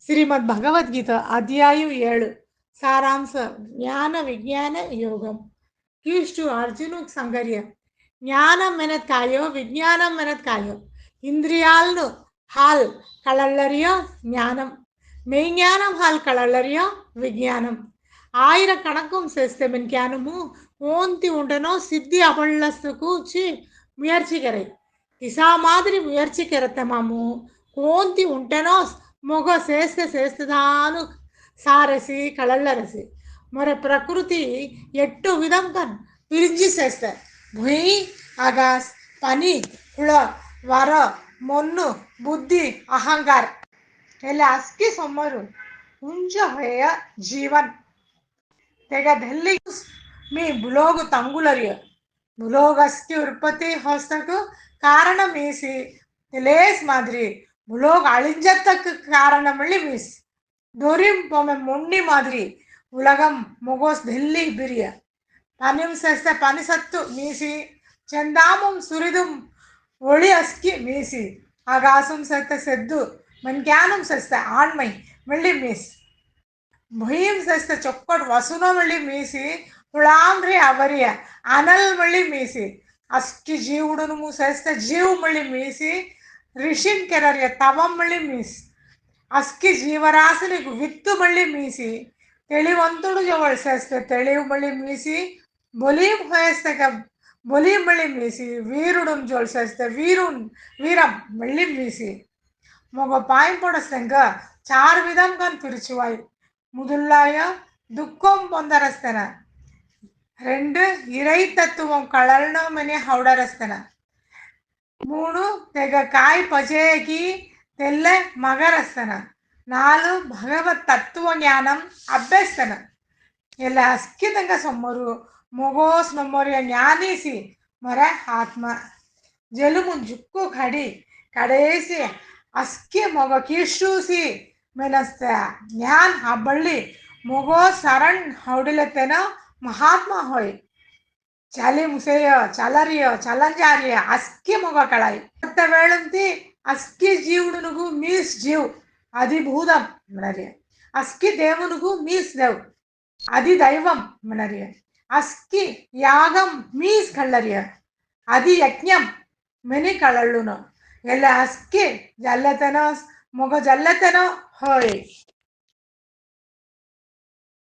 శ్రీమద్ భగవద్గీత అధ్యాయం 7 సారాంశ జ్ఞాన విజ్ఞాన యోగం કીશું અર્જુનకు సంగర్య జ్ఞానం మెనత్ కాయో విజ్ఞానం మెనత్ కాయో ఇంద్రియాలను హాల్ కళల్లరియో జ్ఞానం மெய்ஞானம் ஹால் கலல்லறியோ விஞ்ஞானம் ஆயிரக்கணக்கும் செஸ்தமின் ஞானமு ஓந்தி உண்டனோ சித்தி அவள்ளஸ்துக்கு முயற்சிகரை இசா மாதிரி முயற்சிக்கிறத்தமாமு ஓந்தி ఉంటెనో మొగ చేస్తే చేస్తదాను సారసి కళల్లరసి మరి ప్రకృతి ఎట్టు విధంగా పిలిచి చేస్తారు భూమి ఆకాశ్ పని ಹುಳ ವರ ಮೊನ್ನು ಬುದ್ಧಿ ಅಹಂಕಾರ ಎಲ್ಲ ಅಸ್ಕಿ ಸೊಮ್ಮರು ಹುಂಜ ಹೊಯ ಜೀವನ್ ತೆಗ ದೆಲ್ಲಿ మీ బులోగు తంగులరియ బులోగస్కి ఉత్పత్తి హోస్తకు కారణం ఏసి లేస్ మాదిరి బులోగ్ అழிஞ்சத்தக்கு காரணமள்ளி மீஸ் டொரிம் பொம்மை முன்னி மாதிரி உலகம் முகோஸ் டெல்லி பிரிய பனியும் செஸ்த பனிசத்து மீசி செந்தாமும் சுரிதும் ஒளி அஸ்கி மீசி ஆகாசும் செத்த செத்து மண்ஞானம் செஸ்த ஆண்மை மெள்ளி மீஸ் ಭೀಮ್ ಸಸ್ತ ಚೊಕ್ಕಟ್ ವಸುನ ಮಳ್ಳಿ ಮೀಸಿ ಹುಳಾಂಬ್ರಿ ಅವರಿಯ ಅನಲ್ ಮಳ್ಳಿ ಮೀಸಿ ಅಷ್ಟಿ ಜೀವುಡುನು ಸಸ್ತ ಜೀವ್ ಮಳ್ಳಿ ಮೀಸಿ ಋಷಿನ್ ಕೆರರಿಯ ತವಂ ಮಳ್ಳಿ ಮೀಸ್ ಅಸ್ಕಿ ಜೀವರಾಶಿನಿಗೂ ವಿತ್ತು ಮಳ್ಳಿ ಮೀಸಿ ತಿಳಿವಂತುಡು ಜವಳ ಸಸ್ತ ತಿಳಿವು ಮಳ್ಳಿ ಮೀಸಿ ಬೊಲೀಂ ಹೊಯಸ್ತಕ ಬೊಲೀಂ ಮಳ್ಳಿ ಮೀಸಿ ವೀರುಡುಂ ಜೋಳ ಸಸ್ತ వీరం మళ్ళీ మీసి మొగ పాయం పొడస్తంగ చార్ విధం కన్ పిరిచివాయి முதலாய துக்கம் பொந்தரஸ்தன ரெண்டு இறை தத்துவம் கழல்னமನೆ ಹೌಡರಸ್ತನ ಮೂರು ತೆಗ ಕಾಯಿ ಪಜೇಗಿ ತೆಲ್ಲ ಮಗರಸ್ತನ ನಾಲು ಭಗವತ್ ತತ್ವ ಜ್ಞಾನಂ ಅಭ್ಯಸ್ತನ ಎಲ್ಲ ಅಸ್ಕಿದಂಗ ಸೊಮ್ಮರು ಮೊಗೋಸ್ ನಮ್ಮೊರಿಯ ಜ್ಞಾನಿಸಿ ಮರ ಆತ್ಮ ಜಲುಮು ಜುಕ್ಕು ಕಡಿ ಕಡೇಸಿ ಅಸ್ಕಿ ಮೊಗ ಕೀಶೂಸಿ मेनस्ते ज्ञान हबल्ली मुगो शरण हौडिलतेनो महात्मा होय चाली मुसेय चलरिय चलंजारिय अस्की मुग कळाई मत्त वेळुंती अस्की जीवुनुगु मीस जीव अधिभूतम मनरिय अस्की देवुनुगु मीस देव अधि दैवम मनरिय अस्की यागम मीस कळरिय अधि यज्ञम मेनि कळल्लुनो ಎಲ್ಲ ಅಸ್ಕಿ ಜಲ್ಲತನೋ ಮೊಗ ಜಲ್ಲತನೋ ಹೋಯ್